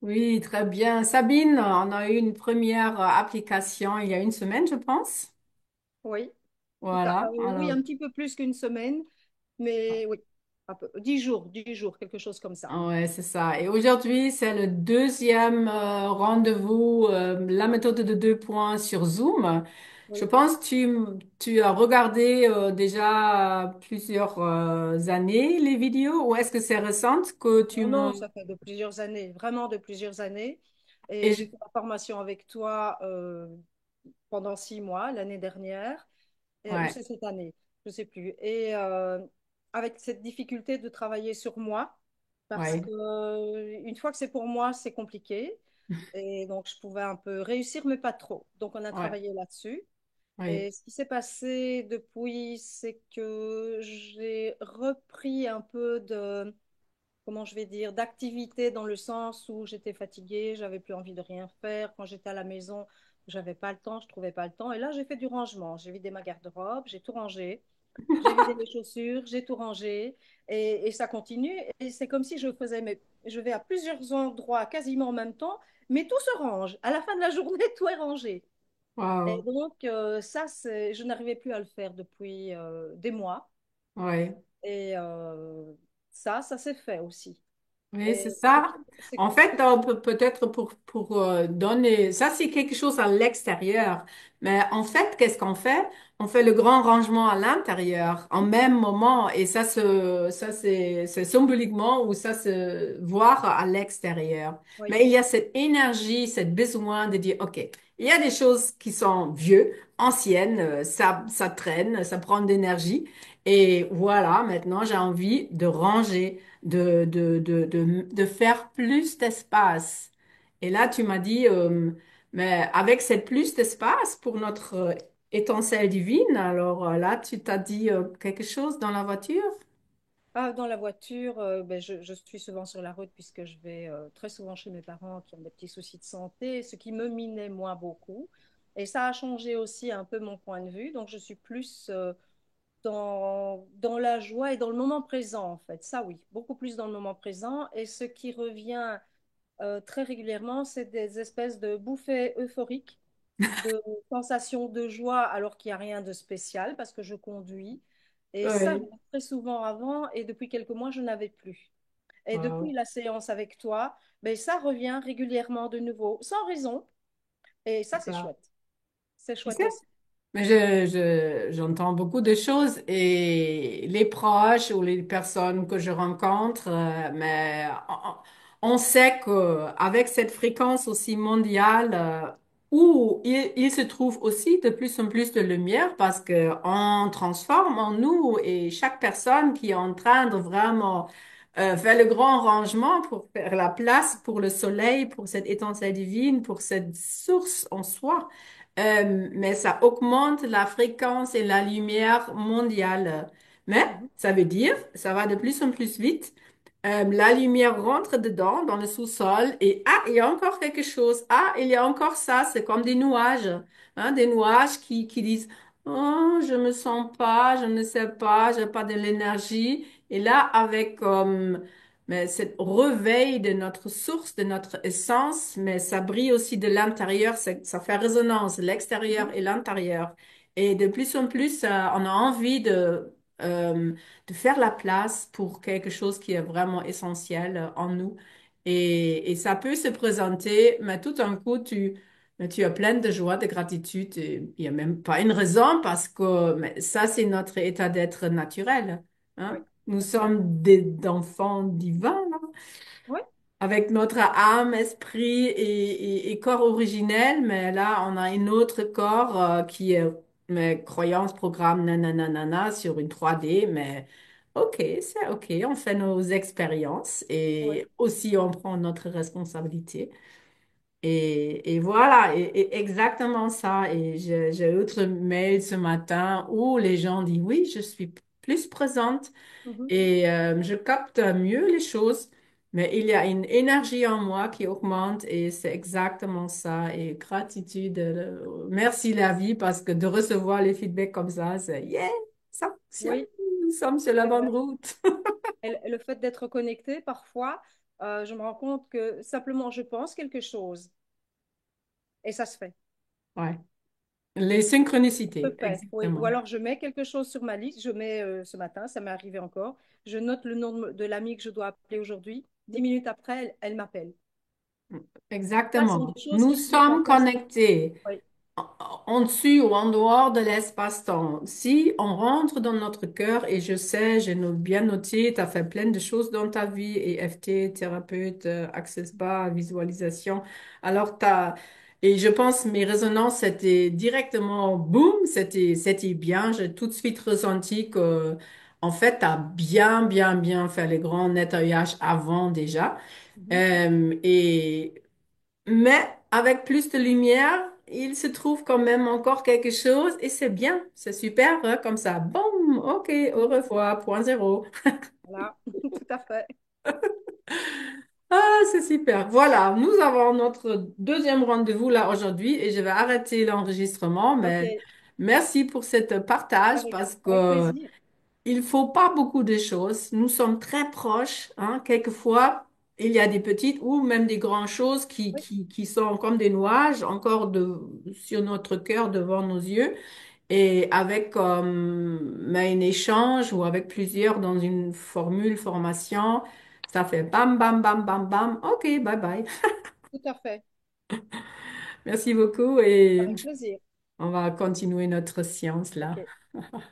Oui, très bien. Sabine, on a eu une première application il y a une semaine, je pense. Oui, Voilà. oui, Alors, un petit peu plus qu'une semaine, mais oui, un peu. 10 jours, 10 jours, quelque chose comme ça. ouais, c'est ça. Et aujourd'hui, c'est le deuxième rendez-vous, la méthode de 2 points sur Zoom. Je Oui. pense que tu as regardé déjà plusieurs années les vidéos, ou est-ce que c'est récente que tu Non, me... non, ça fait de plusieurs années, vraiment de plusieurs années. Et Et j'ai fait la formation avec toi pendant 6 mois l'année dernière, ou ouais, c'est cette année, je ne sais plus. Et avec cette difficulté de travailler sur moi, parce ouais, que une fois que c'est pour moi, c'est compliqué. Et donc, je pouvais un peu réussir, mais pas trop. Donc, on a ouais, travaillé là-dessus. ouais. Et ce qui s'est passé depuis, c'est que j'ai repris un peu de, comment je vais dire, d'activité dans le sens où j'étais fatiguée, j'avais plus envie de rien faire. Quand j'étais à la maison, j'avais pas le temps, je trouvais pas le temps. Et là, j'ai fait du rangement. J'ai vidé ma garde-robe, j'ai tout rangé. J'ai vidé mes chaussures, j'ai tout rangé. Et ça continue. Et c'est comme si je faisais, mais je vais à plusieurs endroits quasiment en même temps, mais tout se range. À la fin de la journée, tout est rangé. Et Wow, donc, ça, je n'arrivais plus à le faire depuis des mois. ouais. Et ça s'est fait aussi. Oui, c'est Et ça. En fait, on peut peut-être pour donner, ça c'est quelque chose à l'extérieur, mais en fait, qu'est-ce qu'on fait? On fait le grand rangement à l'intérieur en même moment, et ça c'est symboliquement ou ça se voir à l'extérieur. oui. Mais il y a cette énergie, ce besoin de dire, OK, il y a des choses qui sont vieux, anciennes, ça traîne, ça prend de l'énergie, et voilà, maintenant j'ai envie de ranger de faire plus d'espace. Et là, tu m'as dit, mais avec cette plus d'espace pour notre étincelle divine, alors là, tu t'as dit quelque chose dans la voiture? Ah, dans la voiture, ben, je suis souvent sur la route puisque je vais très souvent chez mes parents qui ont des petits soucis de santé, ce qui me minait moi beaucoup. Et ça a changé aussi un peu mon point de vue. Donc, je suis plus dans la joie et dans le moment présent, en fait. Ça, oui, beaucoup plus dans le moment présent. Et ce qui revient très régulièrement, c'est des espèces de bouffées euphoriques, de sensations de joie alors qu'il n'y a rien de spécial parce que je conduis. Et ça, Oui. j'avais très souvent avant et depuis quelques mois, je n'avais plus. Et depuis Wow. la séance avec toi, ben, ça revient régulièrement de nouveau, sans raison. Et ça, C'est c'est ça. chouette. C'est Tu chouette sais? aussi. Mais j'entends beaucoup de choses et les proches ou les personnes que je rencontre, mais on sait qu'avec cette fréquence aussi mondiale, où il se trouve aussi de plus en plus de lumière parce que on transforme en nous et chaque personne qui est en train de vraiment faire le grand rangement pour faire la place pour le soleil, pour cette étincelle divine, pour cette source en soi. Mais ça augmente la fréquence et la lumière mondiale. Mais Mhm. ça veut dire, ça va de plus en plus vite. La lumière rentre dedans, dans le sous-sol, et ah, il y a encore quelque chose. Ah, il y a encore ça. C'est comme des nuages, hein, des nuages qui disent, oh, je me sens pas, je ne sais pas, j'ai pas de l'énergie. Et là, avec mais cette réveil de notre source, de notre essence, mais ça brille aussi de l'intérieur, ça fait résonance, l'extérieur Mhm. et l'intérieur. Et de plus en plus, on a envie de faire la place pour quelque chose qui est vraiment essentiel en nous. Et ça peut se présenter, mais tout d'un coup, mais tu as plein de joie, de gratitude. Et il n'y a même pas une raison parce que mais ça, c'est notre état d'être naturel. Oui, Hein? Nous absolument. sommes des enfants divins, là, Oui. avec notre âme, esprit et corps originel, mais là, on a un autre corps qui est mais, croyance, programme, nanana, sur une 3D, mais OK, c'est OK, on fait nos expériences Oui. et aussi on prend notre responsabilité. Et voilà, et exactement ça. Et j'ai autre mail ce matin où les gens disent, oui, je suis plus présente Mhm. et je capte mieux les choses, mais il y a une énergie en moi qui augmente et c'est exactement ça. Et gratitude, merci la vie parce que de recevoir les feedbacks comme ça, yeah, ça fonctionne, Oui, nous sommes sur la c'est bonne vrai. route. Et le fait d'être connecté, parfois, Je me rends compte que simplement je pense quelque chose et ça se fait. Ouais. Les Se synchronicités, fait, oui. Ou exactement. alors je mets quelque chose sur ma liste, je mets ce matin, ça m'est arrivé encore, je note le nom de l'amie que je dois appeler aujourd'hui. 10 minutes après, elle m'appelle. Ça, ce sont Exactement. des choses Nous qui se mettent en sommes place. connectés Oui. en en dessus ou en dehors de l'espace-temps. Si on rentre dans notre cœur, et je sais, bien noté, tu as fait plein de choses dans ta vie, EFT, thérapeute, Access Bar, visualisation. Alors, et je pense mes résonances, c'était directement boum, c'était bien. J'ai tout de suite ressenti que, en fait, tu as bien fait les grands nettoyages avant déjà. Mhm. Et mais avec plus de lumière, il se trouve quand même encore quelque chose et c'est bien, c'est super, hein, comme ça. Boum, ok, au revoir, point zéro. Voilà, tout à fait. Ah, c'est super. Voilà, nous avons notre deuxième rendez-vous là aujourd'hui et je vais arrêter l'enregistrement, Ok, mais merci pour cette partage parce avec que plaisir. il faut pas beaucoup de choses. Nous sommes très proches, hein. Quelquefois, il y a des petites ou même des grandes choses Oui, qui sont comme des nuages encore sur notre cœur, devant nos yeux. Et avec un échange ou avec plusieurs dans une formation, ça fait bam, bam, bam, bam, bam. OK, bye bye. tout à fait. Merci beaucoup et Avec plaisir. on va continuer notre science là. Ok.